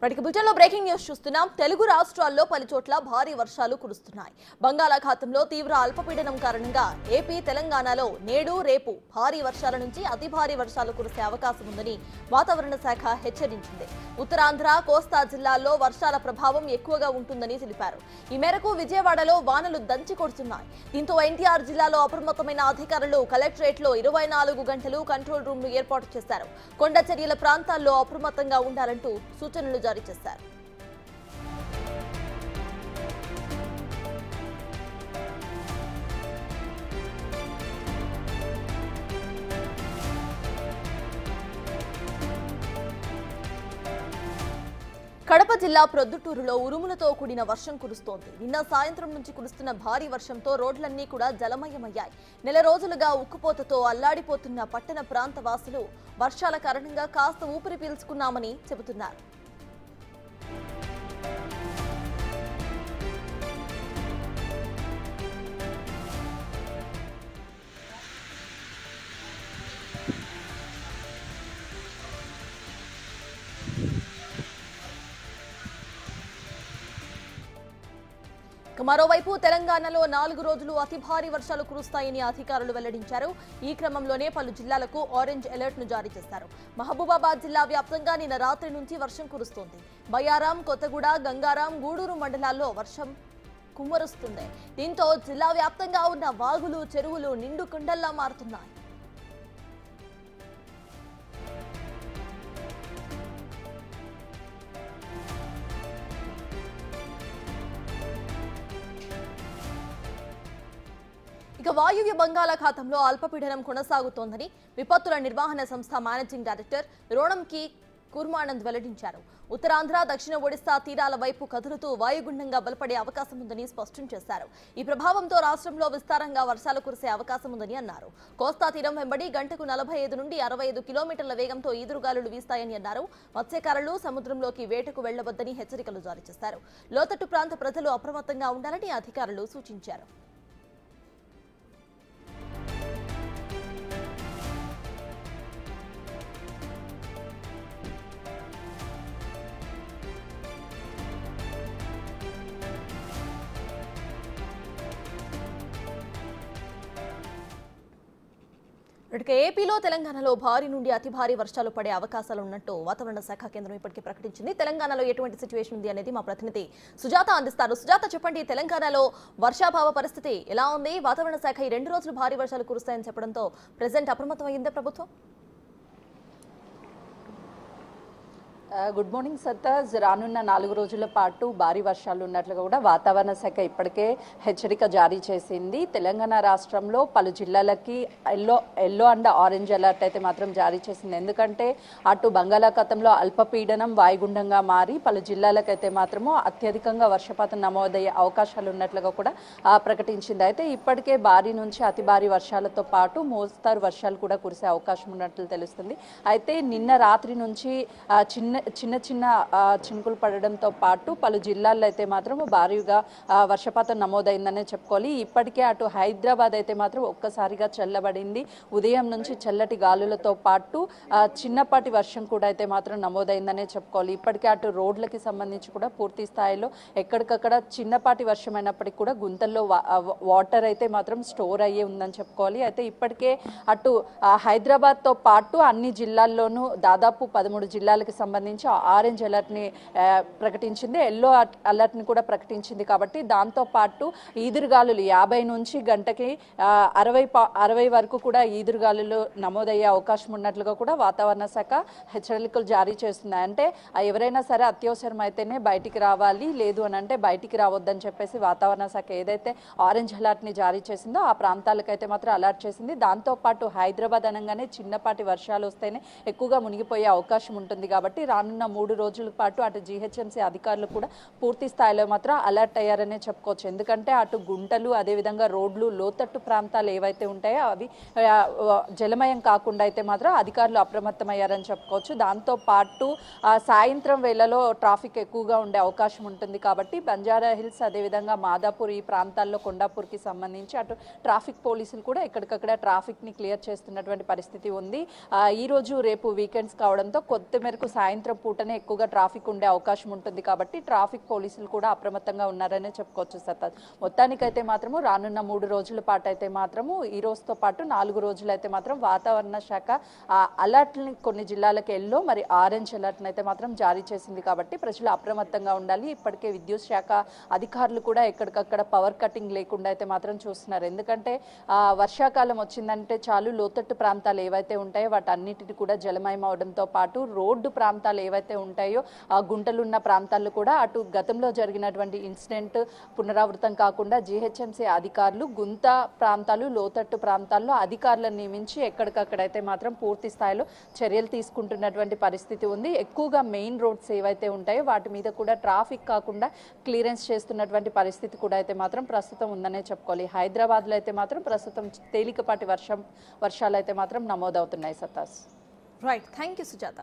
బులెటిన్లో breaking news చూస్తున్నాం. తెలుగు రాష్ట్రాల్లో పలు చోట్ల భారీ వర్షాలు కురుస్తున్నాయి. బంగాళాఖాతంలో తీవ్ర అల్పపీడనం కారణంగా ఏపీ, తెలంగాణలో నేడు, రేపు భారీ వర్షాల నుంచి అతి భారీ వర్షాలు కురిసే అవకాశం ఉందని వాతావరణ శాఖ హెచ్చరించింది. ఉత్తరాంధ్ర, కోస్తా జిల్లాల్లో వర్షాల ప్రభావం ఎక్కువగా ఉంటుందని తెలిపారు. ఈ మేరకు విజయవాడలో వానలు దంచి కొడుతున్నాయి. దీంతో ఎన్టీఆర్ జిల్లాలో అప్రమత్తమైన అధికారులు కలెక్టరేట్లో 24 గంటలు కంట్రోల్ రూమ్ ను ఏర్పాటు చేశారు. కొండ చర్యల ప్రాంతాల్లో అప్రమత్తంగా ఉండాలంటూ సూచనలు జారీ చేశారు. కడప జిల్లా ప్రొద్దుటూరులో ఉరుములతో కూడిన వర్షం కురుస్తోంది. నిన్న సాయంత్రం నుంచి కురుస్తున్న భారీ వర్షంతో రోడ్లన్నీ కూడా జలమయమయ్యాయి. నెల రోజులుగా ఉక్కుపోతతో అల్లాడిపోతున్న పట్టణ ప్రాంత వాసులు వర్షాల కారణంగా కాస్త ఊపిరి పీల్చుకున్నామని చెబుతున్నారు. మరోవైపు తెలంగాణలో 4 రోజులు అతి భారీ వర్షాలు కురుస్తాయని అధికారులు వెల్లడించారు. ఈ క్రమంలోనే పలు జిల్లాలకు ఆరెంజ్ అలర్ట్ ను జారీ చేశారు. మహబూబాబాద్ జిల్లా వ్యాప్తంగా నిన్న రాత్రి నుంచి వర్షం కురుస్తోంది. బయ్యారం, కొత్తగూడ, గంగారాం, గూడూరు మండలాల్లో వర్షం కుమ్మరుస్తుంది. దీంతో జిల్లా వ్యాప్తంగా ఉన్న వాగులు, చెరువులు నిండు కుండల్లా మారుతున్నాయి. ఇక వాయువ్య బంగాళాఖాతంలో అల్పపీడనం కొనసాగుతోందని విపత్తుల నిర్వహణ సంస్థ మేనేజింగ్ డైరెక్టర్ రోణంకి కుర్మానంద్ వెల్లడించారు. ఉత్తరాంధ్ర, దక్షిణ ఒడిశా తీరాల వైపు కదులుతూ వాయుగుండంగా బలపడే అవకాశం ఉందని స్పష్టం చేశారు. ఈ ప్రభావంతో రాష్ట్రంలో విస్తారంగా వర్షాలు కురిసే అవకాశం ఉందని అన్నారు. కోస్తా తీరం వెంబడి గంటకు 45 నుండి 65 కిలోమీటర్ల వేగంతో ఈదురుగాలులు వీస్తాయని అన్నారు. మత్స్యకారులు సముద్రంలోకి వేటకు వెళ్లవద్దని హెచ్చరికలు జారీ చేశారు. లోతట్టు ప్రాంత ప్రజలు అప్రమత్తంగా ఉండాలని అధికారులు సూచించారు. ఏపీలో, తెలంగాణలో భారీ నుండి అతి భారీ వర్షాలు పడే అవకాశాలు ఉన్నట్టు వాతావరణ శాఖ కేంద్రం ఇప్పటికే ప్రకటించింది. తెలంగాణలో ఎటువంటి సిచ్యువేషన్ ఉంది అనేది మా ప్రతినిధి సుజాత అందిస్తారు. సుజాత, చెప్పండి, తెలంగాణలో వర్షాభావ పరిస్థితి ఎలా ఉంది? వాతావరణ శాఖ ఈ 2 రోజులు భారీ వర్షాలు కురుస్తాయని చెప్పడంతో ప్రెజెంట్ అప్రమత్తమైందే ప్రభుత్వం? గుడ్ మార్నింగ్ సత్తాజ్. రానున్న 4 రోజుల పాటు భారీ వర్షాలు ఉన్నట్లుగా కూడా వాతావరణ శాఖ ఇప్పటికే హెచ్చరిక జారీ చేసింది. తెలంగాణ రాష్ట్రంలో పలు జిల్లాలకి ఎల్లో అండ్ ఆరెంజ్ అలర్ట్ అయితే మాత్రం జారీ చేసింది. ఎందుకంటే అటు బంగాళాఖాతంలో అల్పపీడనం వాయుగుండంగా మారి పలు జిల్లాలకైతే మాత్రము అత్యధికంగా వర్షపాతం నమోదయ్యే అవకాశాలు ఉన్నట్లుగా కూడా ప్రకటించింది. అయితే ఇప్పటికే భారీ నుంచి అతి భారీ వర్షాలతో పాటు మోస్తారు వర్షాలు కూడా కురిసే అవకాశం ఉన్నట్లు తెలుస్తుంది. అయితే నిన్న రాత్రి నుంచి చిన్న చినుకులు పడడంతో పాటు పలు జిల్లాల్లో అయితే మాత్రం భారీగా వర్షపాతం నమోదైందనే చెప్పుకోవాలి. ఇప్పటికే అటు హైదరాబాద్ అయితే మాత్రం ఒక్కసారిగా చల్లబడింది. ఉదయం నుంచి చల్లటి గాలులతో పాటు చిన్నపాటి వర్షం కూడా అయితే మాత్రం నమోదైందనే చెప్పుకోవాలి. ఇప్పటికే అటు రోడ్లకి సంబంధించి కూడా పూర్తి స్థాయిలో ఎక్కడికక్కడ చిన్నపాటి వర్షం అయినప్పటికీ కూడా గుంతల్లో వాటర్ అయితే మాత్రం స్టోర్ అయ్యే ఉందని చెప్పుకోవాలి. అయితే ఇప్పటికే అటు హైదరాబాద్తో పాటు అన్ని జిల్లాల్లోనూ దాదాపు 13 జిల్లాలకు సంబంధించి ఆరెంజ్ అలర్ట్ని ప్రకటించింది. ఎల్లో అలర్ట్ని కూడా ప్రకటించింది. కాబట్టి దాంతోపాటు ఈదురుగాలులు 50 నుంచి గంటకి 60 వరకు కూడా ఈదురుగాలులు నమోదయ్యే అవకాశం ఉన్నట్లుగా కూడా వాతావరణ శాఖ హెచ్చరికలు జారీ చేస్తుంది. అంటే ఎవరైనా సరే అత్యవసరం అయితేనే బయటికి రావాలి, లేదు అని అంటే బయటికి రావద్దని చెప్పేసి వాతావరణ శాఖ ఏదైతే ఆరెంజ్ అలర్ట్ని జారీ చేసిందో ఆ ప్రాంతాలకైతే మాత్రం అలర్ట్ చేసింది. దాంతోపాటు హైదరాబాద్ అనగానే చిన్నపాటి వర్షాలు వస్తేనే ఎక్కువగా మునిగిపోయే అవకాశం ఉంటుంది. కాబట్టి రానున్న 3 రోజుల పాటు అటు జీహెచ్ఎంసీ అధికారులు కూడా పూర్తి స్థాయిలో మాత్రం అలర్ట్ అయ్యారనే చెప్పుకోవచ్చు. ఎందుకంటే అటు గుంటలు, అదేవిధంగా రోడ్లు, లోతట్టు ప్రాంతాలు ఏవైతే ఉంటాయో అవి జలమయం కాకుండా అయితే మాత్రం అధికారులు అప్రమత్తమయ్యారని చెప్పుకోవచ్చు. దాంతో పాటు సాయంత్రం వేళలో ట్రాఫిక్ ఎక్కువగా ఉండే అవకాశం ఉంటుంది. కాబట్టి బంజారా హిల్స్, అదేవిధంగా మాదాపూర్ ఈ ప్రాంతాల్లో కొండాపూర్కి సంబంధించి అటు ట్రాఫిక్ పోలీసులు కూడా ఎక్కడికక్కడ ట్రాఫిక్ని క్లియర్ చేస్తున్నటువంటి పరిస్థితి ఉంది. ఈ రోజు రేపు వీకెండ్స్ కావడంతో కొత్త మేరకు సాయంత్రం సాయంత్రం పూటనే ఎక్కువగా ట్రాఫిక్ ఉండే అవకాశం ఉంటుంది కాబట్టి ట్రాఫిక్ పోలీసులు కూడా అప్రమత్తంగా ఉన్నారనే చెప్పుకోవచ్చు సర్తాజ్. మొత్తానికైతే మాత్రము రానున్న 3 రోజుల పాటు అయితే మాత్రము ఈ రోజుతో పాటు 4 రోజులు అయితే మాత్రం వాతావరణ శాఖ అలర్ట్ని కొన్ని జిల్లాలకు ఎల్లో మరి ఆరెంజ్ అలర్ట్ని అయితే మాత్రం జారీ చేసింది కాబట్టి ప్రజలు అప్రమత్తంగా ఉండాలి. ఇప్పటికే విద్యుత్ శాఖ అధికారులు కూడా ఎక్కడికక్కడ పవర్ కటింగ్ లేకుండా అయితే మాత్రం చూస్తున్నారు. ఎందుకంటే వర్షాకాలం వచ్చిందంటే చాలు లోతట్టు ప్రాంతాలు ఏవైతే ఉంటాయో వాటన్నిటిని కూడా జలమయం అవడంతో పాటు రోడ్డు ప్రాంతాలు ఏవైతే ఉంటాయో ఆ గుంటలున్న ప్రాంతాల్లో కూడా అటు గతంలో జరిగినటువంటి ఇన్సిడెంట్ పునరావృతం కాకుండా జీహెచ్ఎంసీ అధికారులు గుంత ప్రాంతాలు లోతట్టు ప్రాంతాల్లో అధికారులను నియమించి ఎక్కడికక్కడైతే మాత్రం పూర్తి స్థాయిలో చర్యలు తీసుకుంటున్నటువంటి పరిస్థితి ఉంది. ఎక్కువగా మెయిన్ రోడ్స్ ఏవైతే ఉంటాయో వాటి మీద కూడా ట్రాఫిక్ కాకుండా క్లియరెన్స్ చేస్తున్నటువంటి పరిస్థితి కూడా అయితే మాత్రం ప్రస్తుతం ఉందనే చెప్పుకోవాలి. హైదరాబాద్లో అయితే మాత్రం ప్రస్తుతం తేలికపాటి వర్షాలు అయితే మాత్రం నమోదవుతున్నాయి సత్తాస్. Right, thank you Sujatha.